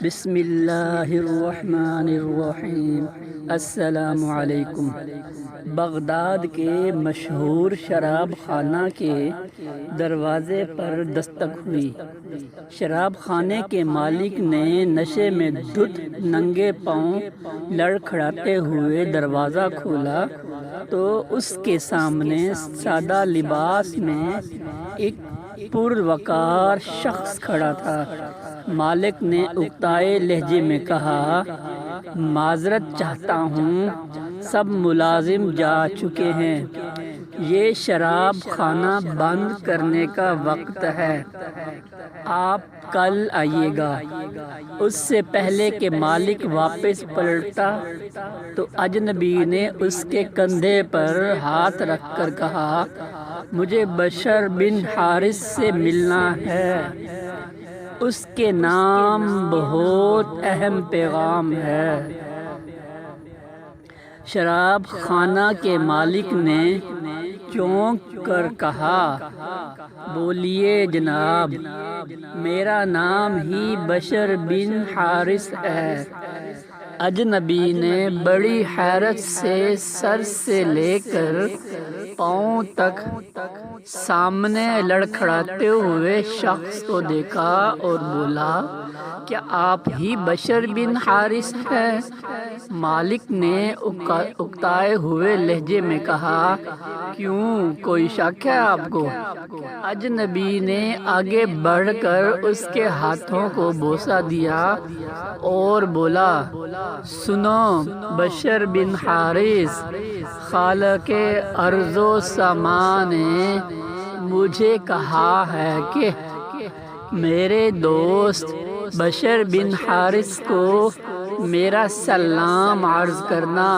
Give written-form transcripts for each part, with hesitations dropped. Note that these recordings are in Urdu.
بسم اللہ الرحمن الرحیم۔ السلام علیکم۔ بغداد کے مشہور شراب خانہ کے دروازے پر دستک ہوئی۔ شراب خانے کے مالک نے نشے میں دھت ننگے پاؤں لڑکھڑاتے ہوئے دروازہ کھولا تو اس کے سامنے سادہ لباس میں ایک پروقار شخص کھڑا تھا۔ مالک نے اکتائے لہجے میں کہا، معذرت چاہتا ہوں، سب ملازم جا چکے ہیں، یہ شراب خانہ بند کرنے کا وقت ہے، آپ کل آئیے گا۔ اس سے پہلے کہ مالک واپس پلٹا تو اجنبی نے اس کے کندھے پر ہاتھ رکھ کر کہا، مجھے بشر بن حارث سے ملنا ہے، اس کے نام بہت اہم پیغام ہے۔ شراب خانہ کے مالک نے چونک کر کہا، بولیے جناب، میرا نام ہی بشر بن حارث ہے۔ اجنبی نے بڑی حیرت سے سر سے لے کر پاؤں تک سامنے لڑکھڑاتے ہوئے شخص کو دیکھا اور بولا، کیا آپ ہی بشر بن حارث ہیں؟ مالک نے اکتائے ہوئے لہجے میں کہا، کیوں، کوئی شک ہے آپ کو؟ اجنبی نے آگے بڑھ کر اس کے ہاتھوں کو بوسہ دیا اور بولا، سنو بشر بن حارث، خالق ارض و سما نے مجھے کہا ہے کہ میرے دوست بشر بن حارث کو میرا سلام عرض کرنا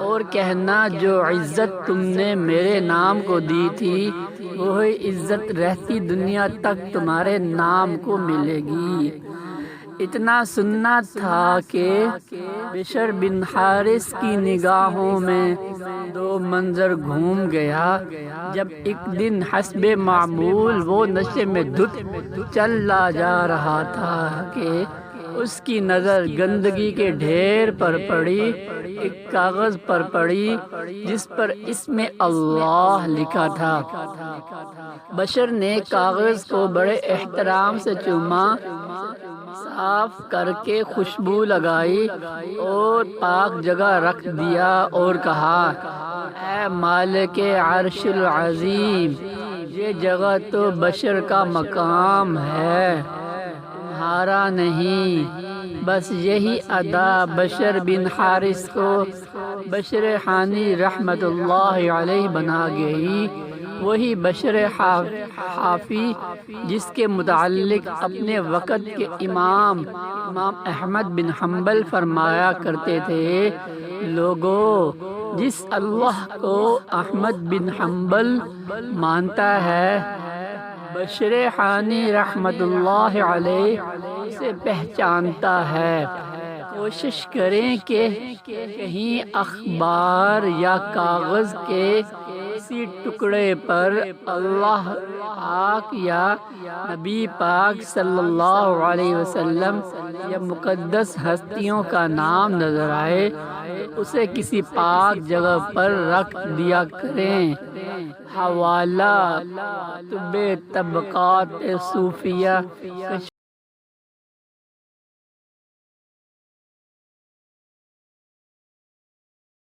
اور کہنا، جو عزت تم نے میرے نام کو دی تھی وہی عزت رہتی دنیا تک تمہارے نام کو ملے گی۔ اتنا سننا تھا کہ بشر بن حارث کی نگاہوں میں دو منظر گھوم گیا۔ جب ایک دن حسب معمول وہ نشے میں دھت چلا جا رہا تھا کہ اس کی نظر گندگی کے ڈھیر پر پڑی، ایک کاغذ پر پڑی جس پر اسم اللہ لکھا تھا۔ بشر نے کاغذ کو بڑے احترام سے چوما، صاف کر کے خوشبو لگائی اور پاک جگہ رکھ دیا اور کہا، اے مالک عرش العظیم، یہ جگہ تو بشر کا مقام ہے، تمہارا نہیں۔ بس یہی ادا بشر بن حارث کو بشر حانی رحمت اللہ علیہ بنا گئی۔ وہی بشر حافی جس کے متعلق اپنے وقت کے امام احمد بن حنبل فرمایا کرتے تھے، لوگو، جس اللہ کو احمد بن حنبل مانتا ہے، بشر حانی رحمت اللہ علیہ اسے پہچانتا ہے۔ کوشش کریں کہ کہیں اخبار یا کاغذ کے کسی ٹکڑے پر اللہ پاک یا نبی پاک صلی اللہ علیہ وسلم یا مقدس ہستیوں کا نام نظر آئے تو اسے کسی پاک جگہ پر رکھ دیا کریں۔ حوالہ طبقات صوفیہ